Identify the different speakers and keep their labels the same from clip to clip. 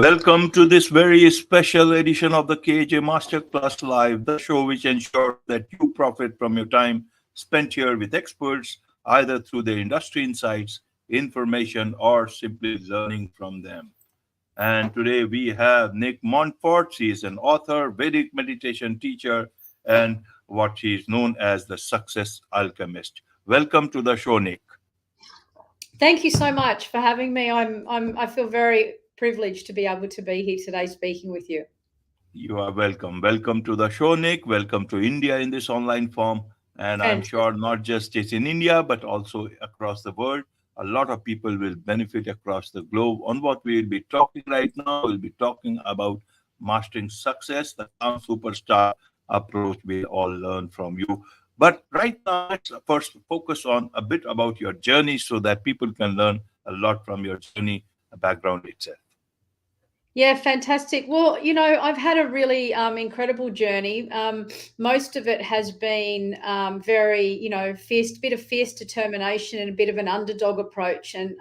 Speaker 1: Welcome to this very special edition of the KAJ Masterclass Live, the show which ensures that you profit from your time spent here with experts, either through their industry insights, information, or simply learning from them. And today we have Nic Monteforte. He is an author, Vedic meditation teacher, and what he is known as the Success Alchemist. Welcome to the show, Nic.
Speaker 2: Thank you so much for having me. I feel very privileged to be able to be here today speaking with you.
Speaker 1: You are welcome. Welcome to the show, Nic. Welcome to India in this online form. And I'm
Speaker 2: Fantastic.
Speaker 1: sure not just it's in India, but also across the world. A lot of people will benefit across the globe. On what we will be talking right now, we'll be talking about mastering success, the calm superstar approach we'll all learn from you. But right now, let's first focus on a bit about your journey so that people can learn a lot from your journey background itself.
Speaker 2: Yeah, fantastic. Well, I've had a really incredible journey. Most of it has been very, fierce, bit of fierce determination and a bit of an underdog approach. And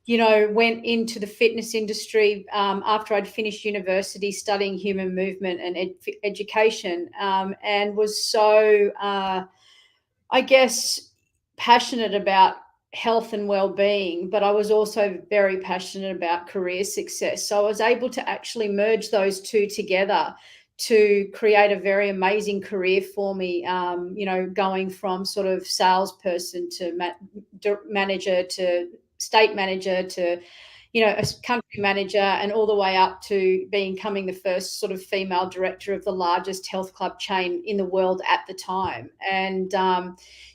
Speaker 2: went into the fitness industry after I'd finished university studying human movement and education, and was so, I guess, passionate about health and well-being, but I was also very passionate about career success. So I was able to actually merge those two together to create a very amazing career for me, going from sort of salesperson to manager to state manager to a country manager, and all the way up to becoming the first sort of female director of the largest health club chain in the world at the time. And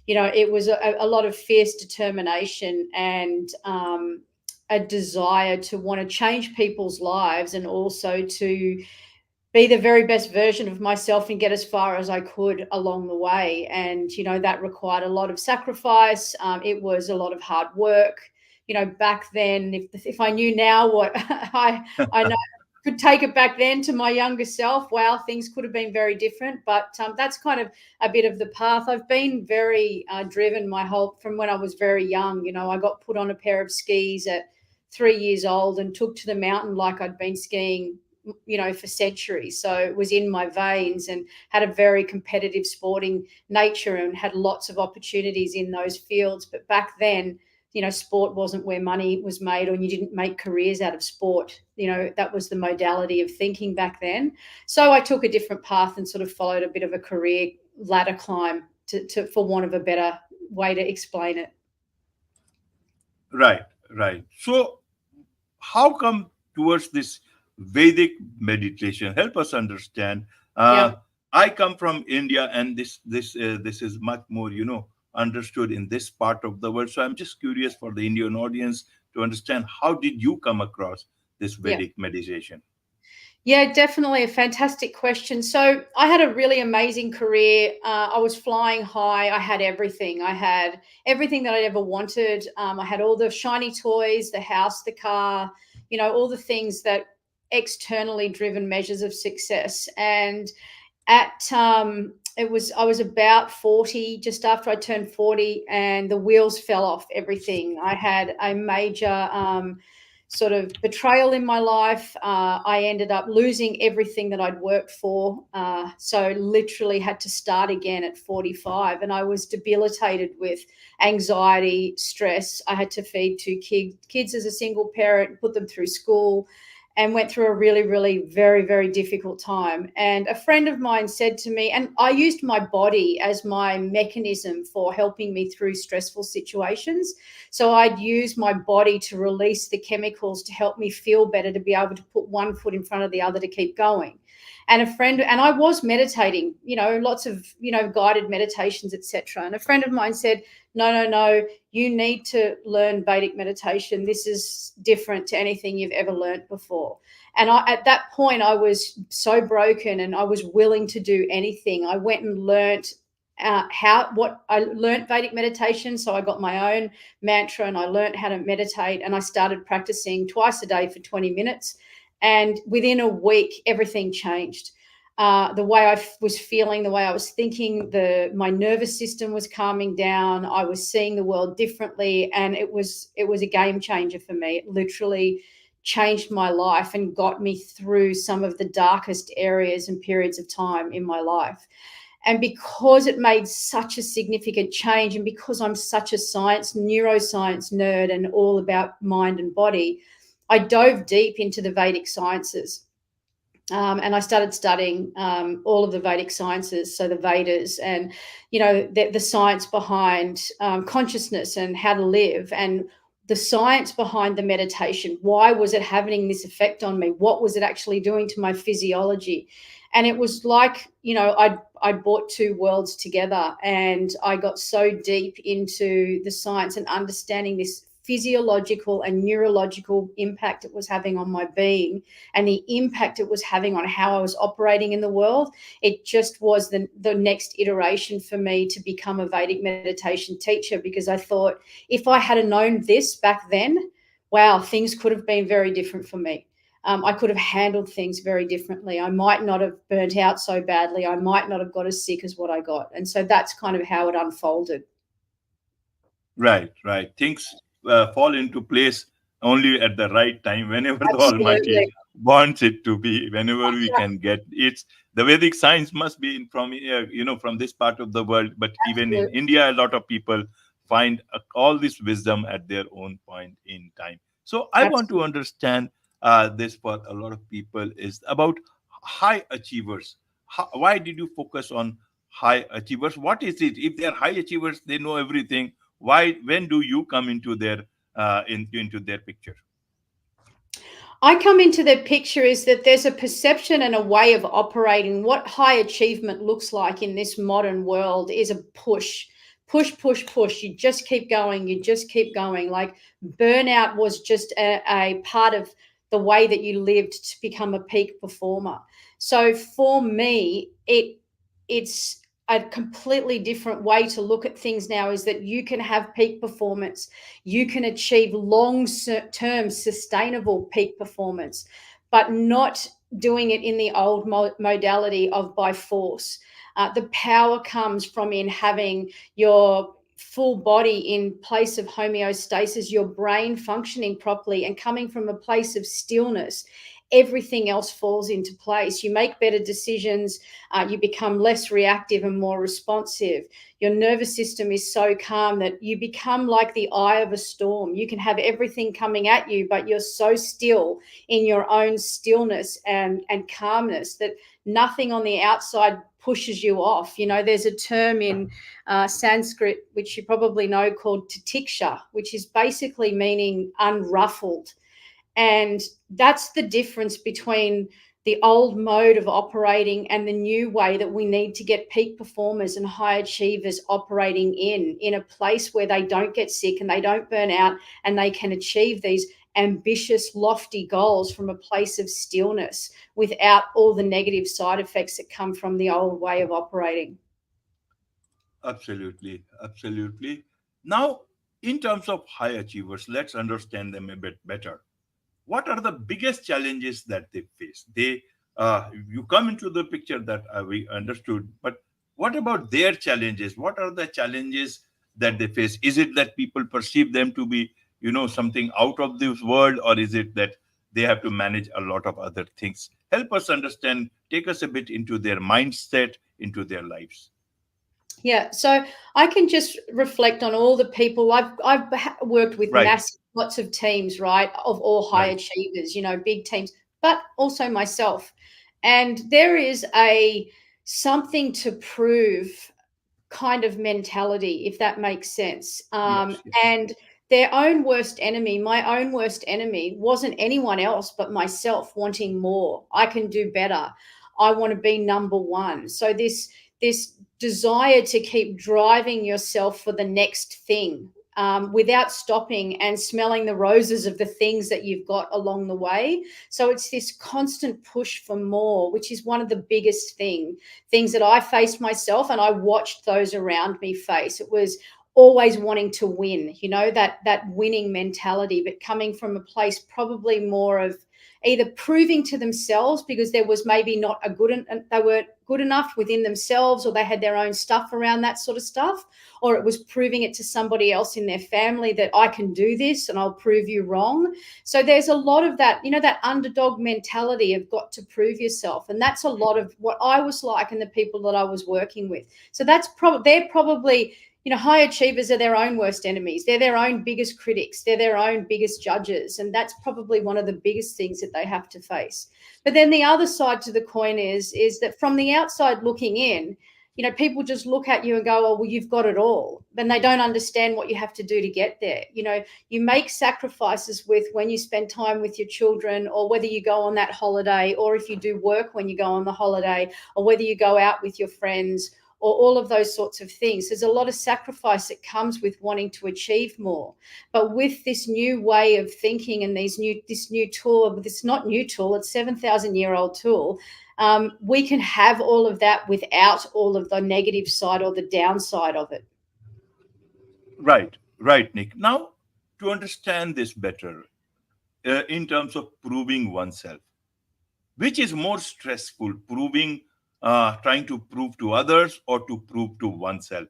Speaker 2: it was a lot of fierce determination and a desire to want to change people's lives, and also to be the very best version of myself and get as far as I could along the way. And that required a lot of sacrifice. It was a lot of hard work. Back then, if I knew now what I know, could take it back then to my younger self, wow, things could have been very different. But that's kind of a bit of the path. I've been very driven from when I was very young. I got put on a pair of skis at 3 years old and took to the mountain like I'd been skiing, for centuries. So it was in my veins, and had a very competitive sporting nature and had lots of opportunities in those fields. But back then, sport wasn't where money was made, or you didn't make careers out of sport. That was the modality of thinking back then. So I took a different path and sort of followed a bit of a career ladder climb to for want of a better way to explain it.
Speaker 1: Right. So, how come towards this Vedic meditation? Help us understand.
Speaker 2: Yeah.
Speaker 1: I come from India, and this is much more understood in this part of the world. So I'm just curious for the Indian audience to understand, how did you come across this Vedic meditation?
Speaker 2: Yeah, definitely a fantastic question. So I had a really amazing career. I was flying high. I had everything. I had everything that I'd ever wanted. I had all the shiny toys, the house, the car, all the things that externally driven measures of success. And at I was about 40, just after I turned 40, and the wheels fell off everything. I had a major sort of betrayal in my life. I ended up losing everything that I'd worked for. So literally had to start again at 45. And I was debilitated with anxiety, stress. I had to feed two kids as a single parent, put them through school, and went through a really, really very, very difficult time. And a friend of mine said to me, and I used my body as my mechanism for helping me through stressful situations. So I'd use my body to release the chemicals to help me feel better, to be able to put one foot in front of the other to keep going. And I was meditating, lots of, guided meditations, etc. And a friend of mine said, no, you need to learn Vedic meditation. This is different to anything you've ever learned before. And at that point, I was so broken, and I was willing to do anything. I went and learned I learned Vedic meditation. So I got my own mantra, and I learned how to meditate, and I started practicing twice a day for 20 minutes. And within a week, everything changed. The way I was feeling, the way I was thinking, my nervous system was calming down. I was seeing the world differently, and it was a game changer for me. It literally changed my life and got me through some of the darkest areas and periods of time in my life. And because it made such a significant change, and because I'm such a neuroscience nerd and all about mind and body, I dove deep into the Vedic sciences. And I started studying all of the Vedic sciences, so the Vedas, and the science behind consciousness and how to live, and the science behind the meditation. Why was it having this effect on me? What was it actually doing to my physiology? And it was like, I brought two worlds together, and I got so deep into the science and understanding this physiological and neurological impact it was having on my being, and the impact it was having on how I was operating in the world. It just was the next iteration for me to become a Vedic meditation teacher, because I thought, if I had known this back then, wow, things could have been very different for me. I could have handled things very differently. I might not have burnt out so badly. I might not have got as sick as what I got. And so that's kind of how it unfolded.
Speaker 1: Right. Things fall into place only at the right time, whenever the Almighty wants it to be, whenever we can get it. The Vedic science must be from from this part of the world, but even in India, a lot of people find all this wisdom at their own point in time. So I want to understand this for a lot of people is about high achievers. Why did you focus on high achievers? What is it? If they are high achievers, they know everything. When do you come into their into their picture?
Speaker 2: I come into the picture is that there's a perception and a way of operating. What high achievement looks like in this modern world is a push. You just keep going. You just keep going. Like, burnout was just a part of the way that you lived to become a peak performer. So for me, it's a completely different way to look at things now, is that you can have peak performance. You can achieve long-term sustainable peak performance, but not doing it in the old modality of by force. The power comes from in having your full body in place of homeostasis, your brain functioning properly, and coming from a place of stillness. Everything else falls into place. You make better decisions. You become less reactive and more responsive. Your nervous system is so calm that you become like the eye of a storm. You can have everything coming at you, but you're so still in your own stillness and calmness that nothing on the outside pushes you off. There's a term in Sanskrit, which you probably know, called titiksha, which is basically meaning unruffled. And that's the difference between the old mode of operating and the new way that we need to get peak performers and high achievers operating in a place where they don't get sick and they don't burn out, and they can achieve these ambitious, lofty goals from a place of stillness without all the negative side effects that come from the old way of operating.
Speaker 1: Absolutely. Now, in terms of high achievers, let's understand them a bit better. What are the biggest challenges that they face? You come into the picture that we understood, but what about their challenges? What are the challenges that they face? Is it that people perceive them to be, something out of this world, or is it that they have to manage a lot of other things? Help us understand, take us a bit into their mindset, into their lives.
Speaker 2: Yeah, so I can just reflect on all the people I've worked with, massive, lots of teams, right, of all high achievers, big teams, but also myself. And there is a something to prove kind of mentality, if that makes sense.
Speaker 1: Yes.
Speaker 2: And their own worst enemy, my own worst enemy, wasn't anyone else but myself wanting more. I can do better. I want to be number one. So this desire to keep driving yourself for the next thing without stopping and smelling the roses of the things that you've got along the way. So it's this constant push for more, which is one of the biggest things that I faced myself, and I watched those around me face. It was always wanting to win, that winning mentality, but coming from a place probably more of either proving to themselves because there was maybe not a good, they weren't good enough within themselves, or they had their own stuff around that sort of stuff, or it was proving it to somebody else in their family that I can do this and I'll prove you wrong. So there's a lot of that, that underdog mentality of got to prove yourself. And that's a lot of what I was like and the people that I was working with. So they're probably, high achievers are their own worst enemies. They're their own biggest critics. They're their own biggest judges. And that's probably one of the biggest things that they have to face. But then the other side to the coin is that from the outside looking in, people just look at you and go, oh, well, you've got it all. Then they don't understand what you have to do to get there. You make sacrifices with when you spend time with your children, or whether you go on that holiday, or if you do work when you go on the holiday, or whether you go out with your friends, or all of those sorts of things. There's a lot of sacrifice that comes with wanting to achieve more. But with this new way of thinking and this new tool, this not new tool, it's 7,000-year-old tool, we can have all of that without all of the negative side or the downside of it.
Speaker 1: Right, Nic. Now, to understand this better, in terms of proving oneself, which is more stressful, trying to prove to others or to prove to oneself?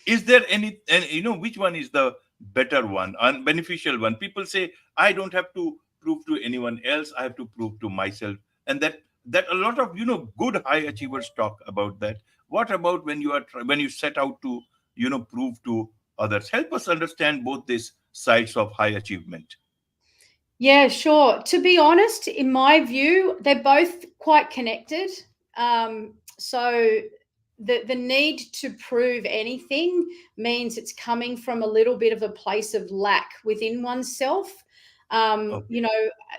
Speaker 1: Is there which one is the better one and beneficial one? People say, I don't have to prove to anyone else, I have to prove to myself. And that a lot of good high achievers talk about that. What about when you set out to prove to others? Help us understand both these sides of high achievement.
Speaker 2: Yeah, sure. To be honest, in my view, they're both quite connected. So the need to prove anything means it's coming from a little bit of a place of lack within oneself.
Speaker 1: Okay.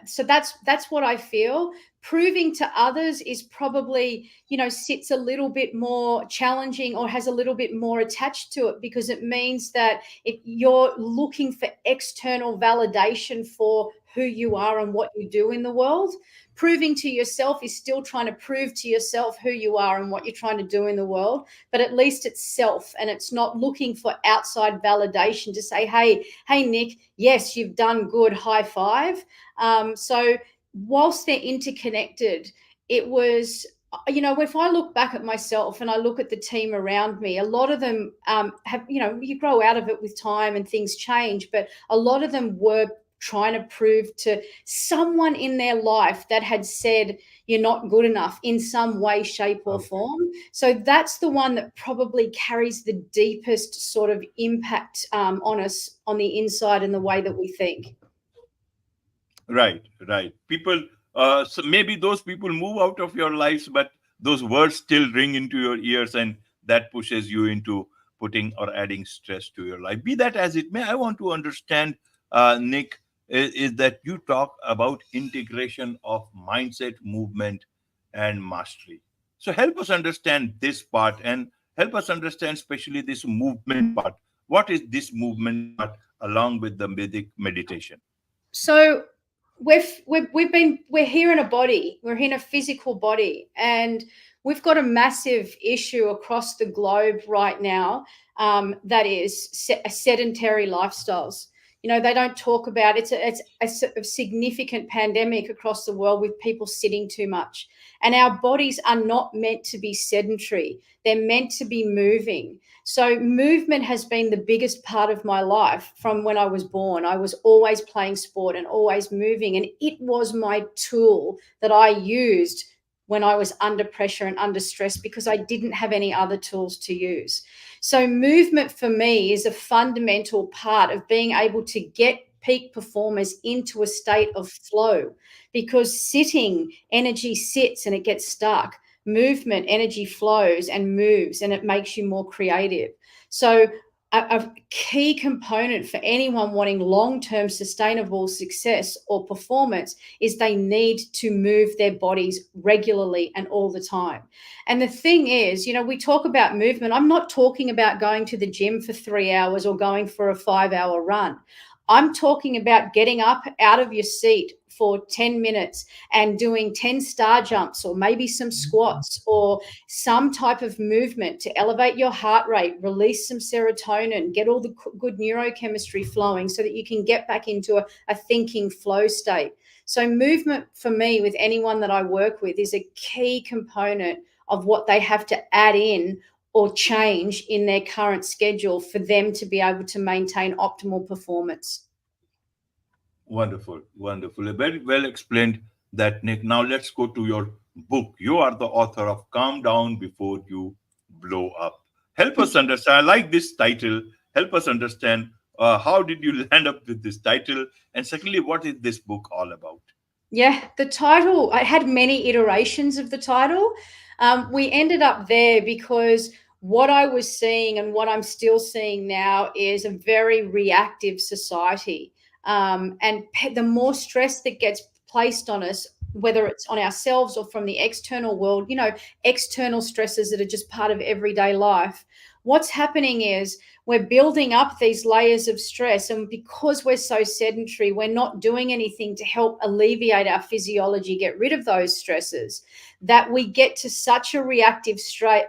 Speaker 2: So that's what I feel. Proving to others is probably, sits a little bit more challenging or has a little bit more attached to it, because it means that if you're looking for external validation for who you are and what you do in the world. Proving to yourself is still trying to prove to yourself who you are and what you're trying to do in the world, but at least it's self, and it's not looking for outside validation to say, hey, Nic, yes, you've done good, high five. So whilst they're interconnected, it was, if I look back at myself and I look at the team around me, a lot of them have, you grow out of it with time and things change, but a lot of them were trying to prove to someone in their life that had said you're not good enough in some way, shape, or form. So that's the one that probably carries the deepest sort of impact on us on the inside and the way that we think.
Speaker 1: Right. People, so maybe those people move out of your lives, but those words still ring into your ears, and that pushes you into putting or adding stress to your life. Be that as it may, I want to understand, Nic, is that you talk about integration of mindset, movement, and mastery. So help us understand this part, and help us understand especially this movement part. What is this movement part along with the Vedic meditation?
Speaker 2: So we're here in a body, we're in a physical body, and we've got a massive issue across the globe right now, that is sedentary lifestyles. They don't talk about it's a significant pandemic across the world with people sitting too much. And our bodies are not meant to be sedentary. They're meant to be moving. So movement has been the biggest part of my life from when I was born. I was always playing sport and always moving. And it was my tool that I used when I was under pressure and under stress, because I didn't have any other tools to use. So movement for me is a fundamental part of being able to get peak performers into a state of flow, because sitting, energy sits and it gets stuck. Movement, energy flows and moves, and it makes you more creative. So a key component for anyone wanting long-term sustainable success or performance is they need to move their bodies regularly and all the time. And the thing is, we talk about movement. I'm not talking about going to the gym for 3 hours or going for a 5-hour run. I'm talking about getting up out of your seat for 10 minutes and doing 10 star jumps, or maybe some squats, or some type of movement to elevate your heart rate, release some serotonin, get all the good neurochemistry flowing so that you can get back into a thinking flow state. So movement for me with anyone that I work with is a key component of what they have to add in or change in their current schedule for them to be able to maintain optimal performance.
Speaker 1: Wonderful, wonderful. Very well explained that, Nick. Now let's go to your book. You are the author of Calm Down Before You Blow Up. Help us understand. I like this title. Help us understand how did you land up with this title? And secondly, what is this book all about?
Speaker 2: Yeah, the title, I had many iterations of the title. We ended up there because what I was seeing and what I'm still seeing now is a very reactive society. And the more stress that gets placed on us, whether it's on ourselves or from the external world, external stresses that are just part of everyday life, what's happening is we're building up these layers of stress. And because we're so sedentary, we're not doing anything to help alleviate our physiology, get rid of those stresses, that we get to such a reactive state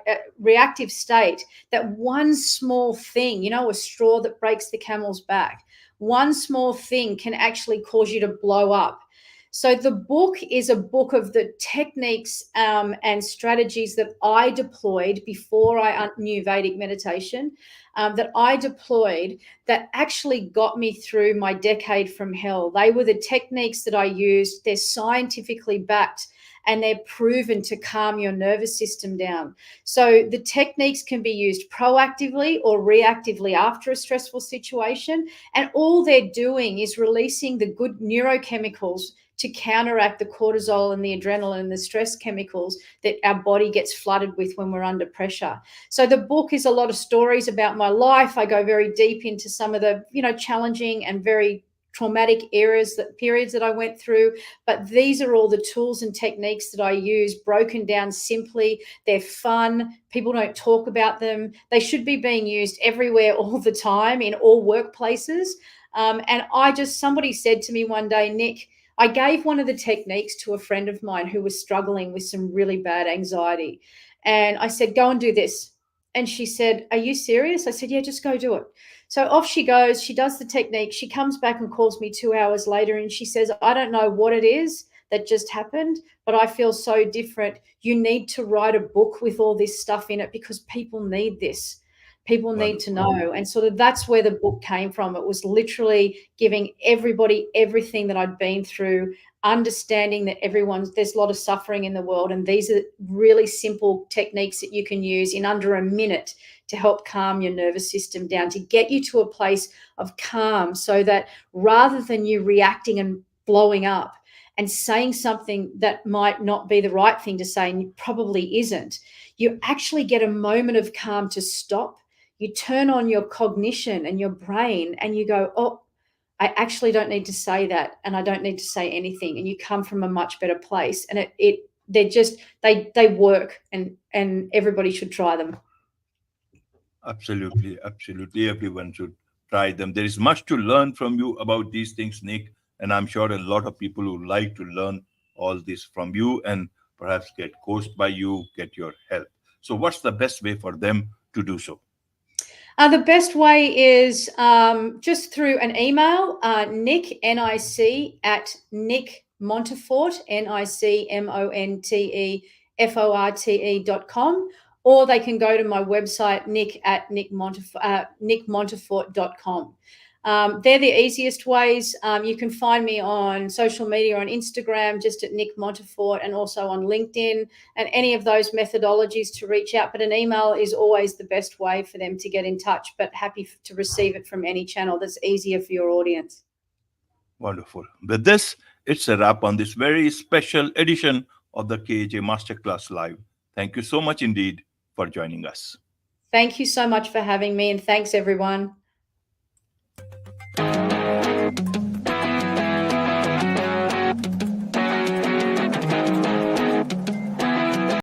Speaker 2: that one small thing, a straw that breaks the camel's back, one small thing can actually cause you to blow up. So the book is a book of the techniques and strategies that I deployed before I knew Vedic meditation, that I deployed that actually got me through my decade from hell. They were the techniques that I used. They're scientifically backed and they're proven to calm your nervous system down. So the techniques can be used proactively or reactively after a stressful situation. And all they're doing is releasing the good neurochemicals to counteract the cortisol and the adrenaline and the stress chemicals that our body gets flooded with when we're under pressure. So the book is a lot of stories about my life. I go very deep into some of the, challenging and very traumatic periods that I went through. But these are all the tools and techniques that I use, broken down simply. They're fun. People don't talk about them. They should be being used everywhere all the time in all workplaces. And somebody said to me one day, Nick, I gave one of the techniques to a friend of mine who was struggling with some really bad anxiety. And I said, go and do this. And she said, are you serious? I said, yeah, just go do it. So off she goes. She does the technique. She comes back and calls me 2 hours later. And she says, I don't know what it is that just happened, but I feel so different. You need to write a book with all this stuff in it because people need this. People need to know. And sort of that's where the book came from. It was literally giving everybody everything that I'd been through, understanding that there's a lot of suffering in the world. And these are really simple techniques that you can use in under a minute to help calm your nervous system down, to get you to a place of calm so that rather than you reacting and blowing up and saying something that might not be the right thing to say and probably isn't, you actually get a moment of calm to stop. You turn on your cognition and your brain and you go, oh, I actually don't need to say that and I don't need to say anything. And you come from a much better place. And they work and everybody should try them.
Speaker 1: Absolutely, absolutely. Everyone should try them. There is much to learn from you about these things, Nick. And I'm sure a lot of people would like to learn all this from you and perhaps get coached by you, get your help. So what's the best way for them to do so?
Speaker 2: The best way is just through an email, Nic, N-I-C, at Nic Monteforte, NICMONTEFORTE.com, or they can go to my website, Nic at nicmonteforte.com. They're the easiest ways. You can find me on social media, on Instagram, just at Nic Monteforte, and also on LinkedIn, and any of those methodologies to reach out. But an email is always the best way for them to get in touch, but happy to receive it from any channel that's easier for your audience.
Speaker 1: Wonderful. With this, it's a wrap on this very special edition of the KAJ Masterclass Live. Thank you so much indeed for joining us.
Speaker 2: Thank you so much for having me, and thanks, everyone.